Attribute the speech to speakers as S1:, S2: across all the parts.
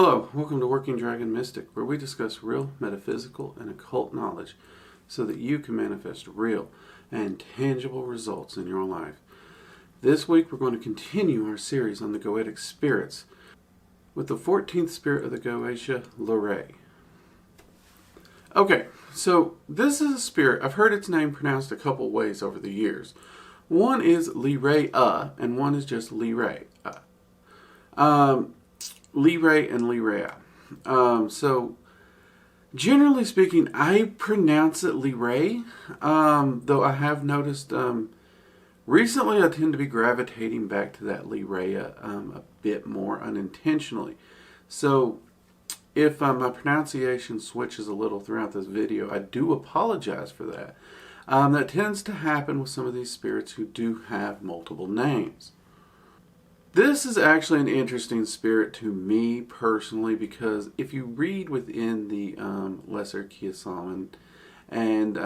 S1: Hello, welcome to Working Dragon Mystic, where we discuss real, metaphysical, and occult knowledge so that you can manifest real and tangible results in your life. This week we're going to continue our series on the Goetic spirits with the 14th spirit of the Goetia, Leraje. Okay, so this is a spirit, I've heard its name pronounced a couple ways over the years. One is Leraje, and one is just Leraje. Leraje and Leraje. So, generally speaking, I pronounce it Leraje, though I have noticed recently I tend to be gravitating back to that Leraje a bit more unintentionally. So, if my pronunciation switches a little throughout this video, I do apologize for that. That tends to happen with some of these spirits who do have multiple names. This is actually an interesting spirit to me personally, because if you read within the Lesser Kiasaman and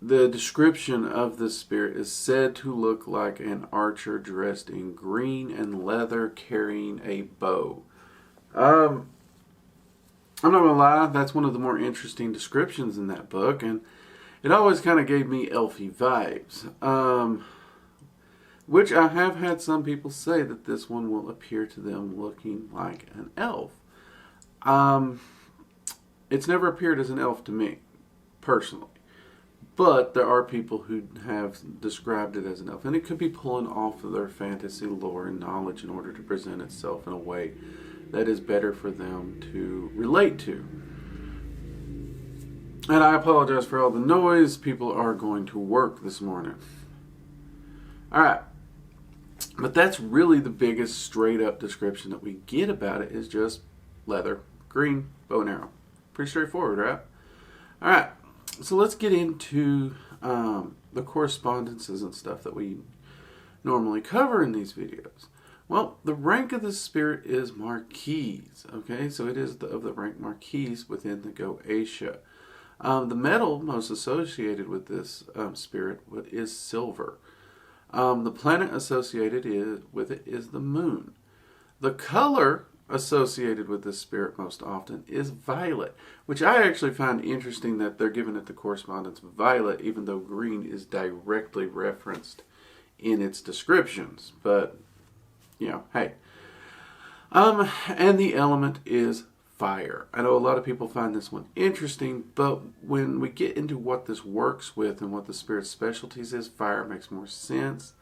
S1: the description of this spirit is said to look like an archer dressed in green and leather carrying a bow. I'm not going to lie, that's one of the more interesting descriptions in that book, and it always kind of gave me elfy vibes. Which I have had some people say that this one will appear to them looking like an elf. It's never appeared as an elf to me, personally. But there are people who have described it as an elf. And it could be pulling off of their fantasy lore and knowledge in order to present itself in a way that is better for them to relate to. And I apologize for all the noise. People are going to work this morning. Alright. But that's really the biggest straight up description that we get about it, is just leather, green, bow and arrow. Pretty straightforward, right? Alright, so let's get into the correspondences and stuff that we normally cover in these videos. Well, the rank of this spirit is Marquise, okay? So it is of the rank Marquise within the Goetia. The metal most associated with this spirit is silver. The planet associated with it is the moon. The color associated with this spirit most often is violet, which I actually find interesting that they're giving it the correspondence violet, even though green is directly referenced in its descriptions. But, you know, hey. And the element is fire. I know a lot of people find this one interesting, but when we get into what this works with and what the spirit's specialties is, fire makes more sense.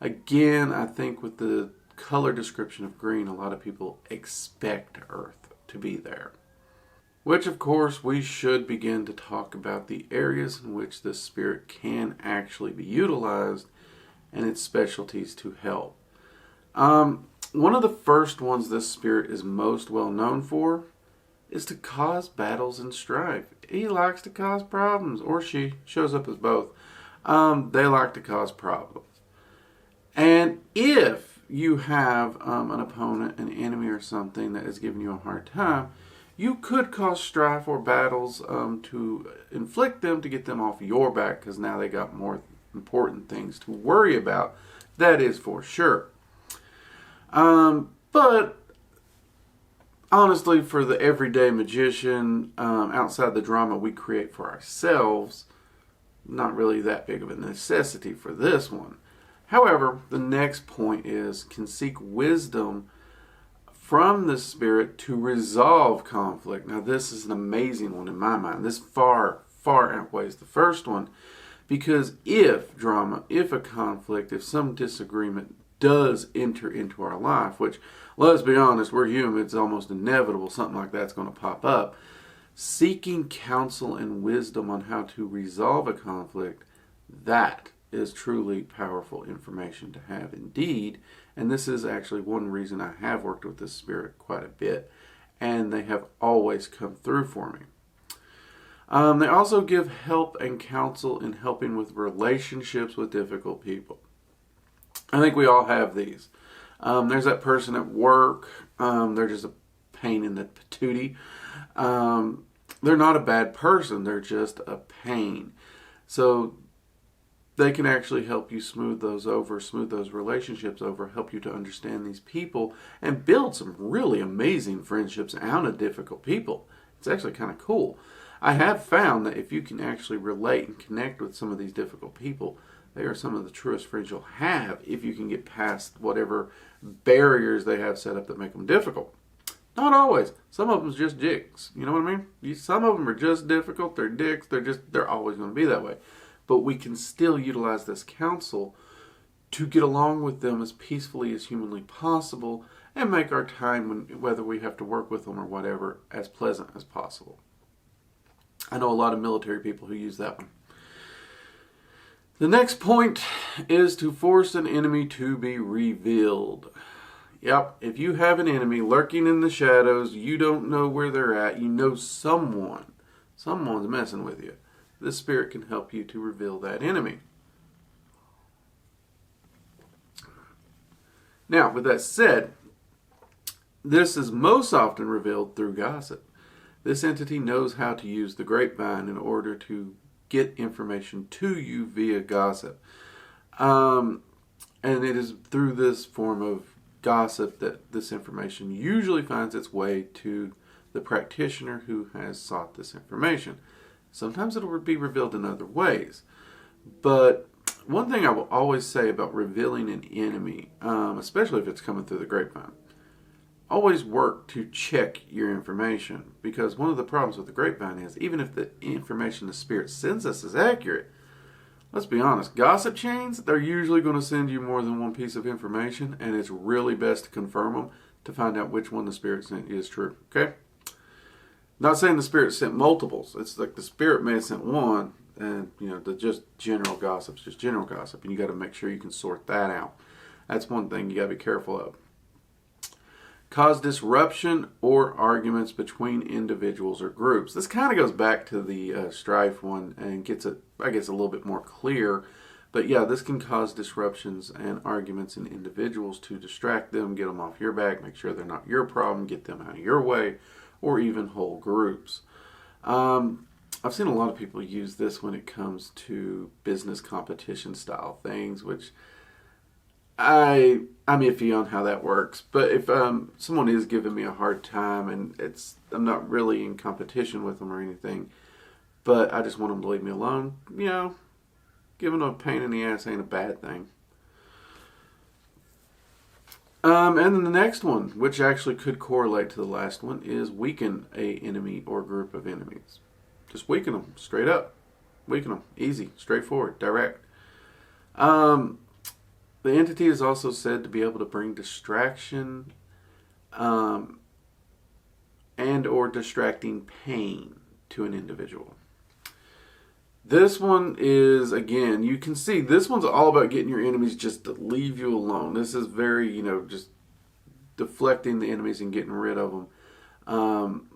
S1: Again, I think with the color description of green, a lot of people expect earth to be there. Which, of course, we should begin to talk about the areas in which this spirit can actually be utilized and its specialties to help. One of the first ones this spirit is most well known for is to cause battles and strife. He likes to cause problems, or she shows up as both. They like to cause problems. And if you have an opponent, an enemy or something that is giving you a hard time, you could cause strife or battles to inflict them to get them off your back, because now they got more important things to worry about. That is for sure. But honestly, for the everyday magician, outside the drama we create for ourselves, not really that big of a necessity for this one. However, the next point is, can seek wisdom from the spirit to resolve conflict. Now, this is an amazing one in my mind. This far, far outweighs the first one, because if drama, if a conflict, if some disagreement does enter into our life, which, let's be honest, we're human, it's almost inevitable something like that's going to pop up. Seeking counsel and wisdom on how to resolve a conflict, that is truly powerful information to have indeed. And this is actually one reason I have worked with this spirit quite a bit, and they have always come through for me. They also give help and counsel in helping with relationships with difficult people. I think we all have these. There's that person at work. They're just a pain in the patootie. They're not a bad person. They're just a pain. So they can actually help you smooth those relationships over, help you to understand these people, and build some really amazing friendships out of difficult people. It's actually kind of cool. I have found that if you can actually relate and connect with some of these difficult people, they are some of the truest friends you'll have if you can get past whatever barriers they have set up that make them difficult. Not always. Some of them just dicks. You know what I mean? Some of them are just difficult. They're dicks. They're always going to be that way. But we can still utilize this counsel to get along with them as peacefully as humanly possible and make our time, whether we have to work with them or whatever, as pleasant as possible. I know a lot of military people who use that one. The next point is to force an enemy to be revealed. Yep, if you have an enemy lurking in the shadows, you don't know where they're at, you know someone's messing with you. This spirit can help you to reveal that enemy. Now, with that said, this is most often revealed through gossip. This entity knows how to use the grapevine in order to get information to you via gossip. And it is through this form of gossip that this information usually finds its way to the practitioner who has sought this information. Sometimes it will be revealed in other ways. But one thing I will always say about revealing an enemy, especially if it's coming through the grapevine, always work to check your information. Because one of the problems with the grapevine is, even if the information the spirit sends us is accurate, let's be honest, gossip chains, they're usually going to send you more than one piece of information, and it's really best to confirm them to find out which one the spirit sent you is true. Okay? Not saying the spirit sent multiples. It's like the spirit may have sent one, and the just general gossip's just general gossip, and you got to make sure you can sort that out. That's one thing you got to be careful of. Cause disruption or arguments between individuals or groups. This kind of goes back to the strife one and gets it, I guess, a little bit more clear. But yeah, this can cause disruptions and arguments in individuals to distract them, get them off your back, make sure they're not your problem, get them out of your way, or even whole groups. I've seen a lot of people use this when it comes to business competition style things, which I'm iffy on how that works. But if someone is giving me a hard time and I'm not really in competition with them or anything, but I just want them to leave me alone, giving them a pain in the ass ain't a bad thing. And then the next one, which actually could correlate to the last one, is weaken a enemy or group of enemies. Just weaken them, straight up. Weaken them, easy, straightforward, direct. The entity is also said to be able to bring distraction and or distracting pain to an individual. This one is, again, you can see this one's all about getting your enemies just to leave you alone. This is very, just deflecting the enemies and getting rid of them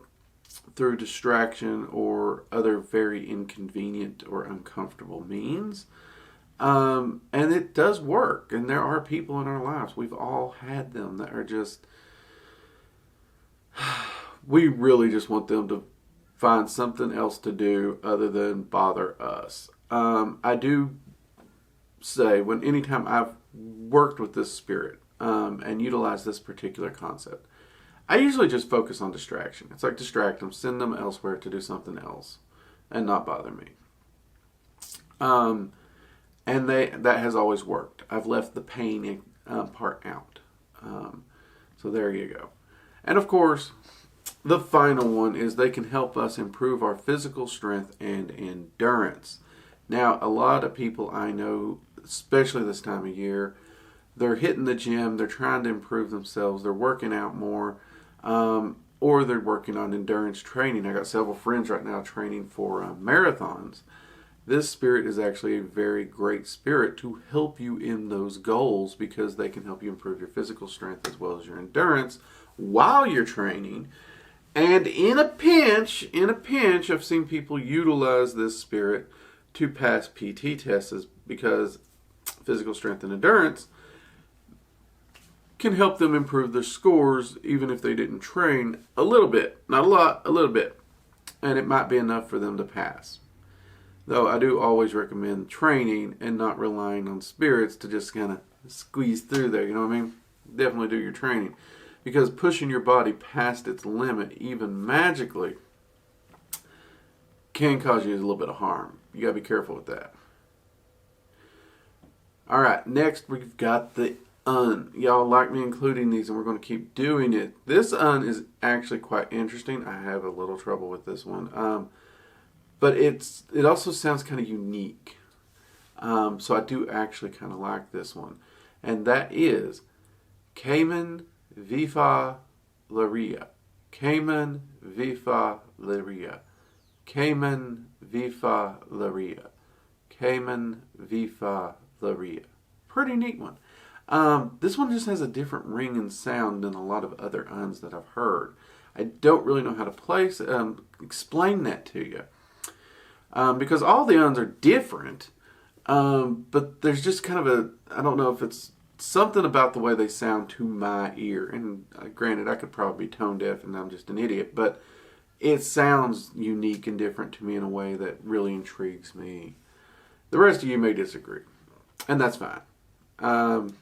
S1: through distraction or other very inconvenient or uncomfortable means. And it does work. And there are people in our lives, we've all had them that are just, we really just want them to find something else to do other than bother us. I do say, anytime I've worked with this spirit and utilized this particular concept, I usually just focus on distraction. It's like distract them, send them elsewhere to do something else and not bother me. And that has always worked. I've left the pain part out. So there you go. And of course, the final one is they can help us improve our physical strength and endurance. Now, a lot of people I know, especially this time of year, they're hitting the gym, they're trying to improve themselves, they're working out more, or they're working on endurance training. I got several friends right now training for marathons. This spirit is actually a very great spirit to help you in those goals because they can help you improve your physical strength as well as your endurance while you're training. And in a pinch, I've seen people utilize this spirit to pass PT tests because physical strength and endurance can help them improve their scores even if they didn't train a little bit. Not a lot, a little bit. And it might be enough for them to pass. Though I do always recommend training and not relying on spirits to just kind of squeeze through there, you know what I mean? Definitely do your training. Because pushing your body past its limit, even magically, can cause you a little bit of harm. You got to be careful with that. Alright, next we've got the Un. Y'all like me including these, and we're going to keep doing it. This Un is actually quite interesting. I have a little trouble with this one. But it also sounds kind of unique. So I do actually kind of like this one. And that is Cayman Vifa Leria. Cayman Vifa Leria. Cayman Vifa Leria. Cayman Vifa Leria. Pretty neat one. This one just has a different ring and sound than a lot of other Uns that I've heard. I don't really know how to explain that to you. Because all the Uns are different. But there's just kind of I don't know if it's something about the way they sound to my ear. And granted, I could probably be tone deaf and I'm just an idiot. But it sounds unique and different to me in a way that really intrigues me. The rest of you may disagree. And that's fine.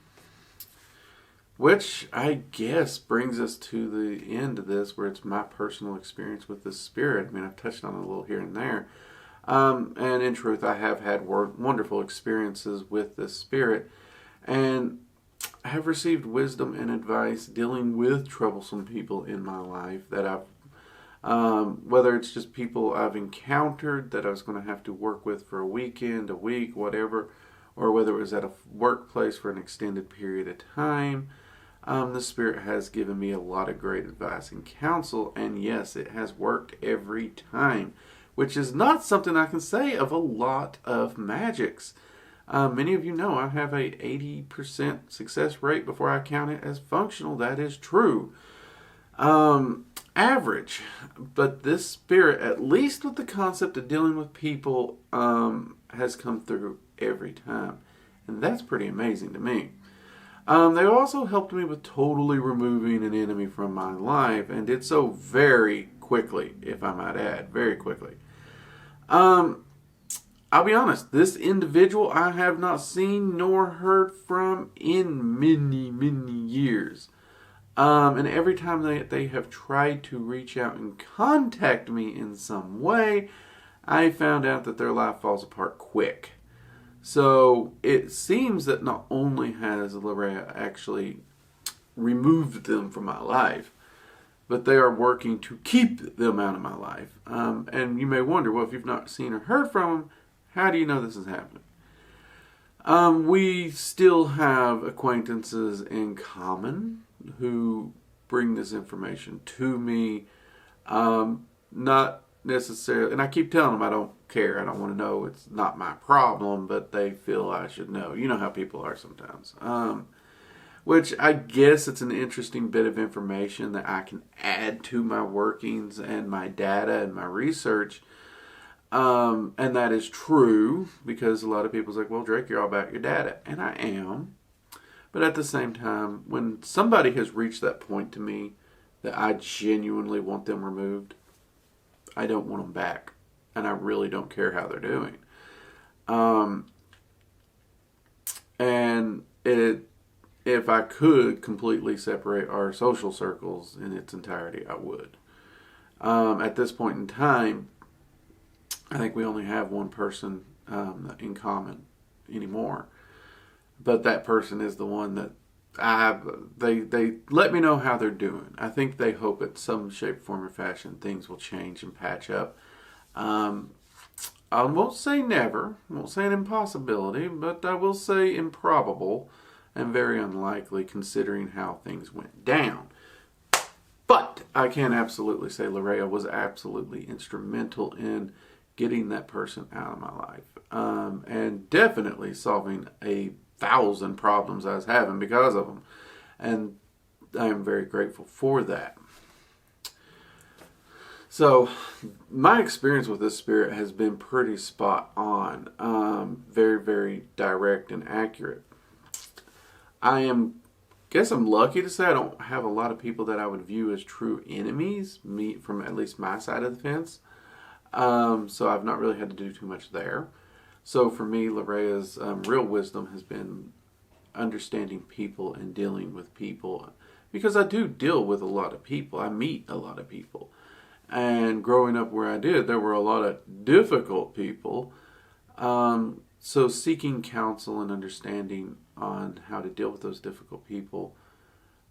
S1: Which I guess brings us to the end of this, where it's my personal experience with this spirit. I mean, I've touched on it a little here and there. And in truth, I have had wonderful experiences with this spirit. And I have received wisdom and advice dealing with troublesome people in my life that whether it's just people I've encountered that I was going to have to work with for a weekend, a week, whatever, or whether it was at a workplace for an extended period of time. The Spirit has given me a lot of great advice and counsel, and yes, it has worked every time, which is not something I can say of a lot of magics. Many of you know I have a 80% success rate before I count it as functional. That is true. Average. But this spirit, at least with the concept of dealing with people, has come through every time. And that's pretty amazing to me. They also helped me with totally removing an enemy from my life, and did so very quickly, if I might add. Very quickly. I'll be honest, this individual I have not seen nor heard from in many, many years. And every time they have tried to reach out and contact me in some way, I found out that their life falls apart quick. So it seems that not only has Leraje actually removed them from my life, but they are working to keep them out of my life. And you may wonder, well, if you've not seen or heard from them, how do you know this is happening? We still have acquaintances in common who bring this information to me. Not necessarily, and I keep telling them I don't care, I don't want to know, it's not my problem, but they feel I should know. You know how people are sometimes. Which I guess it's an interesting bit of information that I can add to my workings and my data and my research. And that is true, because a lot of people's like, well, Drake, you're all about your data. And I am. But at the same time, when somebody has reached that point to me that I genuinely want them removed, I don't want them back. And I really don't care how they're doing. And if I could completely separate our social circles in its entirety, I would. At this point in time, I think we only have one person in common anymore. But that person is the one that they let me know how they're doing. I think they hope at some shape, form, or fashion things will change and patch up. I won't say never, I won't say an impossibility, but I will say improbable and very unlikely considering how things went down. But I can absolutely say Leraje was absolutely instrumental in getting that person out of my life. And definitely solving 1,000 problems I was having because of them. And I am very grateful for that. So, my experience with this spirit has been pretty spot on. Very, very direct and accurate. Guess I'm lucky to say I don't have a lot of people that I would view as true enemies, from at least my side of the fence. So I've not really had to do too much there. So for me, Leraje's real wisdom has been understanding people and dealing with people, because I do deal with a lot of people. I meet a lot of people. And growing up where I did, there were a lot of difficult people. So seeking counsel and understanding on how to deal with those difficult people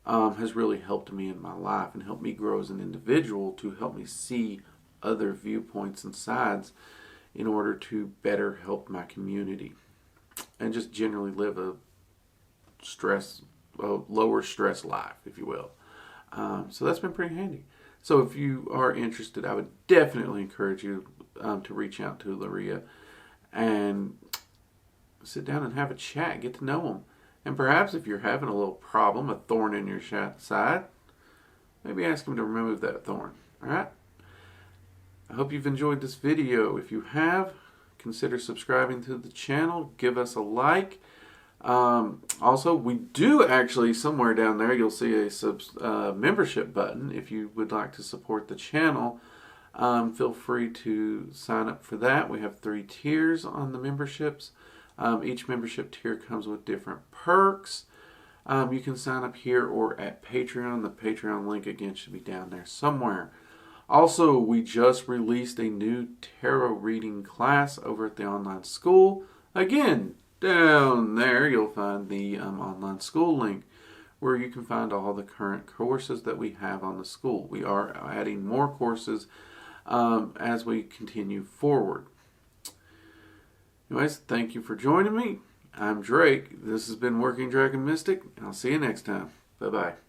S1: has really helped me in my life and helped me grow as an individual, to help me see other viewpoints and sides in order to better help my community and just generally live a lower stress life, if you will. So that's been pretty handy. So if you are interested, I would definitely encourage you to reach out to Leraje and sit down and have a chat, get to know them. And perhaps if you're having a little problem, a thorn in your side, maybe ask him to remove that thorn. All right? I hope you've enjoyed this video. If you have, consider subscribing to the channel. Give us a like. Also, we do actually, somewhere down there, you'll see a membership button. If you would like to support the channel, feel free to sign up for that. We have 3 tiers on the memberships. Each membership tier comes with different perks. You can sign up here or at Patreon. The Patreon link, again, should be down there somewhere. Also, we just released a new tarot reading class over at the online school. Again, down there you'll find the online school link, where you can find all the current courses that we have on the school. We are adding more courses as we continue forward. Anyways, thank you for joining me. I'm Drake. This has been Working Dragon Mystic, and I'll see you next time. Bye-bye.